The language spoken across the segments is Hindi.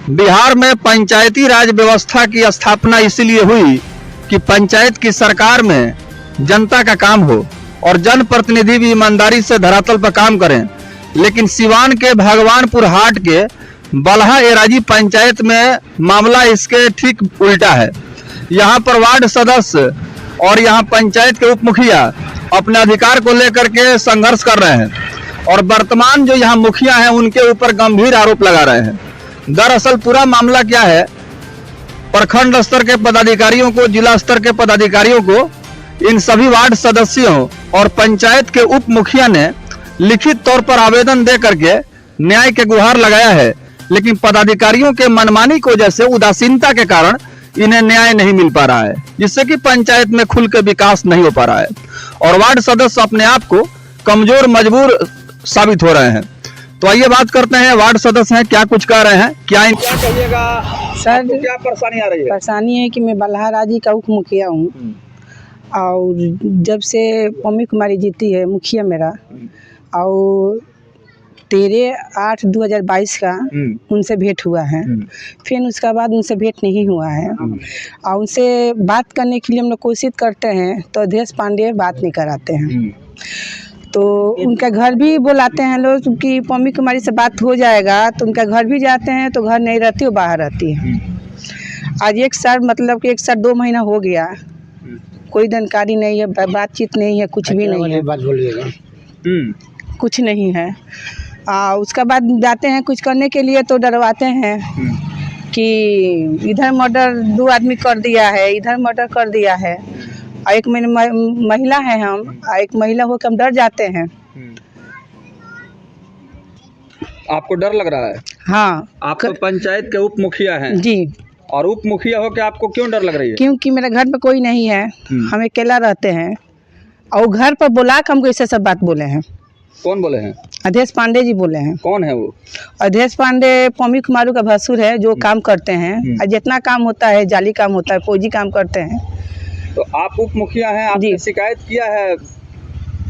बिहार में पंचायती राज व्यवस्था की स्थापना इसलिए हुई कि पंचायत की सरकार में जनता का काम हो और जनप्रतिनिधि भी ईमानदारी से धरातल पर काम करें। लेकिन सिवान के भगवानपुर हाट के बलहा एराजी पंचायत में मामला इसके ठीक उल्टा है। यहाँ पर वार्ड सदस्य और यहाँ पंचायत के उप मुखिया अपने अधिकार को लेकर के संघर्ष कर रहे हैं और वर्तमान जो यहाँ मुखिया हैं उनके ऊपर गंभीर आरोप लगा रहे हैं। दरअसल पूरा मामला क्या है, प्रखंड स्तर के पदाधिकारियों को, जिला स्तर के पदाधिकारियों को, इन सभी वार्ड सदस्यों और पंचायत के उप मुखिया ने लिखित तौर पर आवेदन दे करके न्याय के गुहार लगाया है, लेकिन पदाधिकारियों के मनमानी की वजह से, उदासीनता के कारण इन्हें न्याय नहीं मिल पा रहा है, जिससे कि पंचायत में खुल के विकास नहीं हो पा रहा है और वार्ड सदस्य अपने आप को कमजोर मजबूर साबित हो रहे हैं। तो आइए बात करते हैं, वार्ड सदस्य हैं, क्या कुछ कह रहे हैं, क्या कहिएगा सर? क्या परेशानी आ रही है? परेशानी है कि मैं बलहा राजी का उप मुखिया हूँ और जब से पम्मी कुमारी जीती है मुखिया मेरा, और 13/8/2022 का उनसे भेंट हुआ है। फिर उसका बाद उनसे भेंट नहीं हुआ है और उनसे बात करने के लिए हम लोग कोशिश करते हैं तो अध्यक्ष पांडे बात नहीं कराते हैं। तो उनका घर भी बुलाते हैं लोग कि पम्मी कुमारी से बात हो जाएगा, तो उनका घर भी जाते हैं तो घर नहीं रहती, वो बाहर रहती है। आज एक साल, मतलब कि 1 साल 2 महीना हो गया, कोई जानकारी नहीं है, बातचीत नहीं है, कुछ भी नहीं है, कुछ नहीं है। उसका बाद जाते हैं कुछ करने के लिए तो डरवाते हैं कि इधर मर्डर 2 आदमी कर दिया है, इधर मर्डर कर दिया है। और एक महिला है, हम एक महिला होकर हम डर जाते हैं। आपको डर लग रहा है? हाँ। आप तो पंचायत के उप मुखिया हैं जी, और उप मुखिया हो के आपको क्यों डर लग रही है? क्योंकि मेरे घर में कोई नहीं है, हम अकेला रहते हैं और घर पर बुला के हमको ऐसे सब बात बोले हैं। कौन बोले हैं? अध्यक्ष पांडे जी बोले हैं। कौन है वो? अध्यक्ष पांडे पम्मी कुमारू का भसुर है, जो काम करते हैं और जितना काम होता है, जाली काम होता है, फौजी काम करते हैं। तो आप उप मुखिया हैं, आपने शिकायत किया है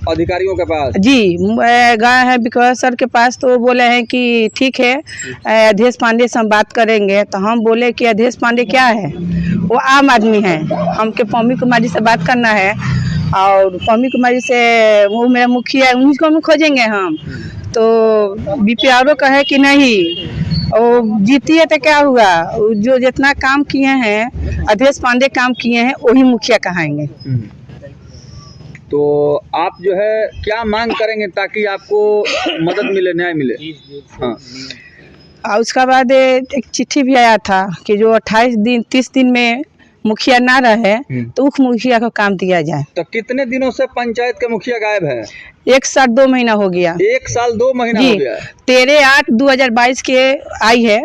अधिकारियों के पास? जी, गए हैं विकास सर के पास, तो बोले हैं कि ठीक है अध्यक्ष पांडे से हम बात करेंगे। तो हम बोले कि अध्यक्ष पांडे क्या है, वो आम आदमी है, हमके पम्मी कुमारी से बात करना है और पम्मी कुमारी से, वो मेरा मुखिया है, उनको हम खोजेंगे हम। तो बीपीआरओ कहे कि नहीं, वो जीती है तो क्या हुआ, जो जितना काम किए हैं अध्यक्ष पांडे काम किए हैं वही मुखिया कहाएंगे। तो आप जो है क्या मांग करेंगे ताकि आपको मदद मिले, न्याय मिले? हाँ। और उसका बाद एक चिट्ठी भी आया था कि जो 30 दिन में मुखिया ना रहे तो उप मुखिया को काम दिया जाए। तो कितने दिनों से पंचायत के मुखिया गायब है? 1 साल 2 महीना हो गया। 1 साल 2 महीना हो गया। 13/8/2022 के आई है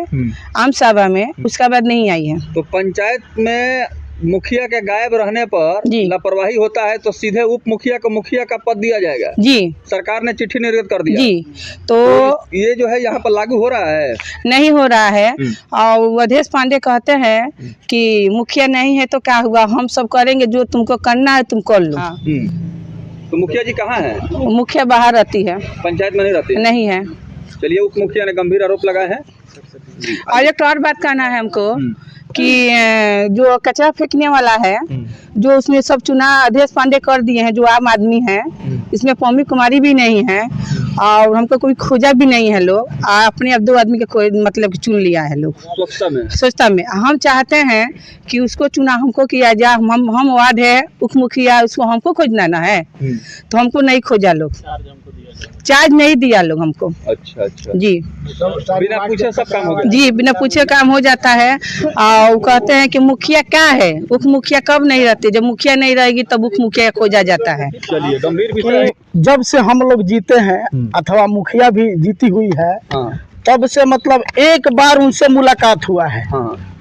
आम सभा में, उसका बाद नहीं आई है। तो पंचायत में मुखिया के गायब रहने पर लापरवाही होता है तो सीधे उप मुखिया को मुखिया का पद दिया जाएगा? जी, सरकार ने चिट्ठी निर्गत कर दिया जी। तो ये जो है यहाँ पर लागू हो रहा है? नहीं हो रहा है। और अध्यक्ष पांडे कहते हैं कि मुखिया नहीं है तो क्या हुआ, हम सब करेंगे, जो तुमको करना है तुम कर लो। तो मुखिया जी कहाँ है? मुखिया बाहर रहती है, पंचायत में नहीं रहती? नहीं है। चलिए, उप मुखिया ने गंभीर आरोप लगाए हैं। और एक और बात कहना है हमको कि जो कचरा फेंकने वाला है, जो उसमें सब चुनाव अध्यक्ष पांडे कर दिए हैं, जो आम आदमी है, इसमें पम्मी कुमारी भी नहीं है और हमको कोई खोजा भी नहीं है। लोग अपने अब 2 आदमी के कोई मतलब चुन लिया है लोग स्वच्छता में। हम चाहते हैं कि उसको चुना हमको किया जाए। हम वार्ड है उप मुखिया, उसको हमको खोजना ना है, तो हमको नहीं खोजा लोग, चार्ज नहीं दिया लोग हमको। अच्छा जी, बिना पूछे सब काम हो गया? जी, बिना पूछे काम हो जाता है। और कहते हैं कि मुखिया क्या है, उप मुखिया कब नहीं रहती, जब मुखिया नहीं रहेगी तब उप मुखिया खोजा जाता है। चलिए, गंभीर विषय। जब से हम लोग जीते हैं अथवा मुखिया भी जीती हुई है, तब से मतलब एक बार उनसे मुलाकात हुआ है।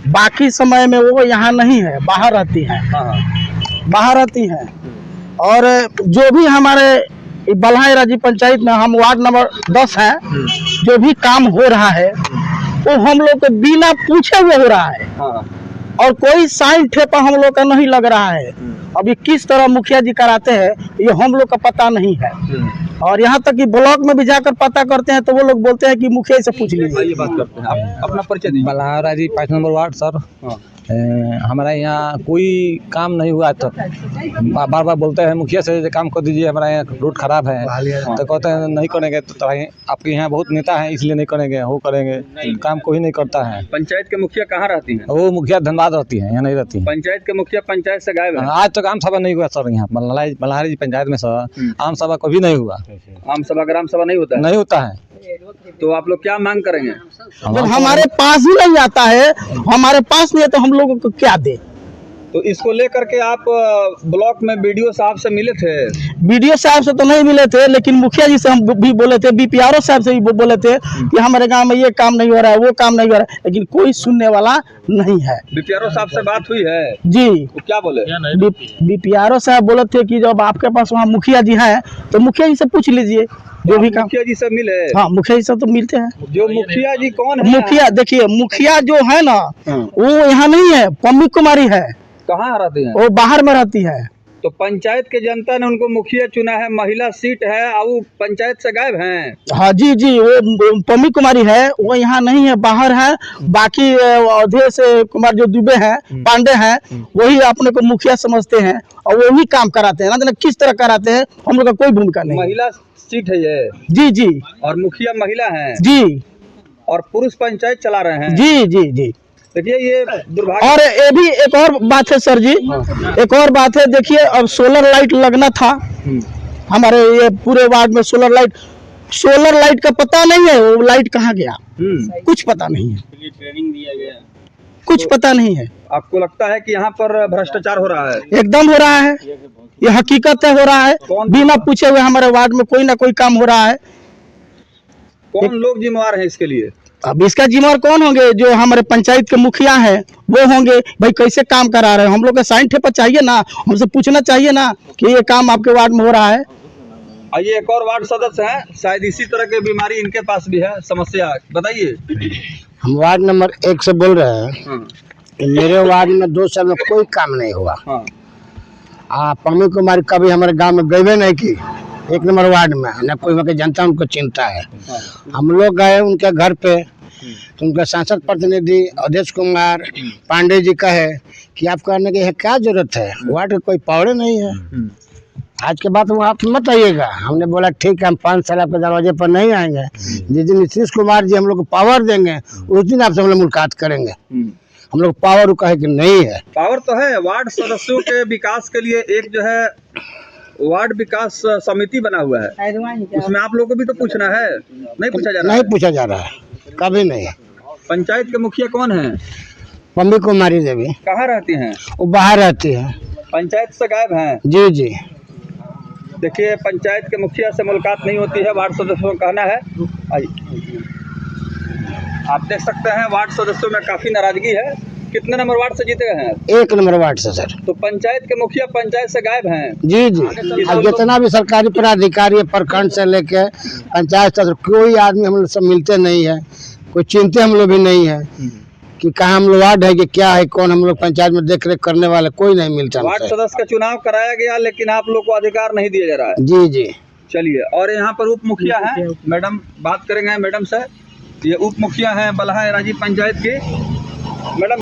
बाकी समय में वो यहाँ नहीं है, बाहर रहती है, बाहर रहती है। और जो भी हमारे बलहा एराजी पंचायत में, हम वार्ड नंबर 10 है, जो भी काम हो रहा है वो हम लोग को बिना पूछे हुए हो रहा है और कोई साइन ठेपा हम लोग का नहीं लग रहा है। अभी किस तरह मुखिया जी कराते हैं ये हम लोग का पता नहीं है। और यहाँ तक कि ब्लॉक में भी जाकर पता करते हैं तो वो लोग बोलते हैं कि मुखिया से पूछ लीजिए। ये बात करते हैं, आप अपना परिचय दीजिए। बल्हारा जी 5 नंबर वार्ड सर। हमारा यहाँ कोई काम नहीं हुआ तक बार बार बोलते हैं मुखिया से काम कर दीजिए, हमारा यहाँ रोड खराब है तो कहते हैं नहीं करेंगे, तो आपके यहाँ बहुत नेता हैं इसलिए नहीं करेंगे, वो करेंगे, काम कोई नहीं करता है। पंचायत के मुखिया कहाँ रहती हैं? वो मुखिया धनबाद रहती है, यहाँ नहीं रहती है। पंचायत के मुखिया पंचायत से गायब है। आज तक आम सभा नहीं हुआ सर यहाँ बल्हारा जी पंचायत में सर, आम सभा कभी नहीं हुआ। आम सभा ग्राम सभा नहीं होता है? नहीं होता है। तो आप लोग क्या मांग करेंगे? जब हमारे पास ही नहीं आता है, हमारे पास नहीं है तो हम लोगों को क्या दे? तो इसको लेकर के आप ब्लॉक में बीडीओ साहब से मिले थे? बीडीओ साहब से तो नहीं मिले थे, लेकिन मुखिया जी से हम भी बोले थे, बीपीआरओ साहब से भी बोले थे कि हमारे गांव में ये काम नहीं हो रहा है, वो काम नहीं हो रहा है, लेकिन कोई सुनने वाला नहीं है। बीपीआरओ साहब से बात हुई है जी? तो क्या बोले? बीपीआरओ साहब बोले थे कि जब आपके पास वहाँ मुखिया जी हैं तो मुखिया जी से पूछ लीजिए जो भी काम। मुखिया जी से मिले? हाँ, मुखिया जी से तो मिलते हैं। जो मुखिया जी कौन है? मुखिया देखिए, मुखिया जो है ना वो यहाँ नहीं है, पम्मी कुमारी है। कहाँ रहती है? वो बाहर में रहती है। तो पंचायत के जनता ने उनको मुखिया चुना है, महिला सीट है, और वो पंचायत से गायब हैं। हाँ जी जी, वो पम्मी कुमारी है, वो यहाँ नहीं है, बाहर है। बाकी अवधेश कुमार जो दुबे हैं, पांडे हैं, वही अपने को मुखिया समझते हैं और वही काम कराते हैं। ना किस तरह कराते हैं हम लोग का कोई भूमिका नहीं। महिला सीट है ये? जी जी। और मुखिया महिला है? जी। और पुरुष पंचायत चला रहे हैं? जी जी जी। देखिए ये दुर्भाग्य। और ये भी एक और बात है सर जी, एक और बात है, देखिए अब सोलर लाइट लगना था हमारे ये पूरे वार्ड में। सोलर लाइट का पता नहीं है, वो लाइट कहाँ गया कुछ पता नहीं है, ट्रेनिंग दिया गया कुछ पता नहीं है। आपको लगता है कि यहाँ पर भ्रष्टाचार हो रहा है? एकदम हो रहा है, ये हकीकत है, हो रहा है। बिना पूछे हुए हमारे वार्ड में कोई ना कोई काम हो रहा है। कौन लोग जिम्मेवार हैं इसके लिए? अब इसका जिम्मेवार कौन होंगे? जो हमारे पंचायत के मुखिया हैं वो होंगे। भाई कैसे काम करा रहे हैं, हम लोग का साइन ठेपा चाहिए ना, हमसे पूछना चाहिए ना कि ये काम आपके वार्ड में हो रहा है। आइए, एक और वार्ड सदस्य हैं, शायद इसी तरह की बीमारी इनके पास भी है, समस्या, बताइए। हम वार्ड नंबर 1 से बोल रहे हैं कि मेरे वार्ड में 2 साल में कोई काम नहीं हुआ। पम्मी कुमारी कभी हमारे गांव में गए नहीं की, 1 नंबर वार्ड में न कोई वहाँ की जनता उनको चिंता है। हम लोग गए उनके घर पे तो उनका सांसद प्रतिनिधि अवधेश कुमार पांडे जी कहे कि आप करने की क्या जरूरत है, वार्ड का कोई पावर नहीं है, आज के बाद वो आप मत आइएगा। हमने बोला ठीक है, हम 5 साल आपके दरवाजे पर नहीं आएंगे, जिस दिन नीतीश कुमार जी हम लोग को पावर देंगे उस दिन आपसे हम लोग मुलाकात करेंगे। हम लोग पावर कहे कि नहीं है। पावर तो है, वार्ड सदस्यों के विकास के लिए एक जो है वार्ड विकास समिति बना हुआ है, उसमें आप लोगों को भी तो पूछना है, नहीं पूछा जा रहा? नहीं पूछा जा रहा है, कभी नहीं। पंचायत के मुखिया कौन है? पम्मी कुमारी देवी। कहाँ रहती हैं? वो बाहर रहती है, पंचायत से गायब हैं। जी जी। देखिए, पंचायत के मुखिया से मुलाकात नहीं होती है, वार्ड सदस्यों का कहना है। आइए, आप देख सकते हैं वार्ड सदस्यों में काफी नाराजगी है। कितने नंबर वार्ड से जीते हैं? 1 नंबर वार्ड से सर। तो पंचायत के मुखिया पंचायत से गायब हैं? जी जी। अब जितना भी सरकारी पदाधिकारी है, प्रखंड से लेके पंचायत तक, कोई आदमी हम लोग सब मिलते नहीं है, कोई चिंते हम लोग भी नहीं है कि कहाँ हम लोग वार्ड है कि क्या है, कौन हम लोग पंचायत में देख रेख करने वाले, कोई नहीं मिलता। वार्ड सदस्य का चुनाव कराया गया लेकिन आप लोग को अधिकार नहीं दिया जा रहा है? जी जी। चलिए, और यहाँ पर उप मुखिया है, मैडम बात करेंगे मैडम से। ये उप मुखिया है बल्हारा जी पंचायत की। मैडम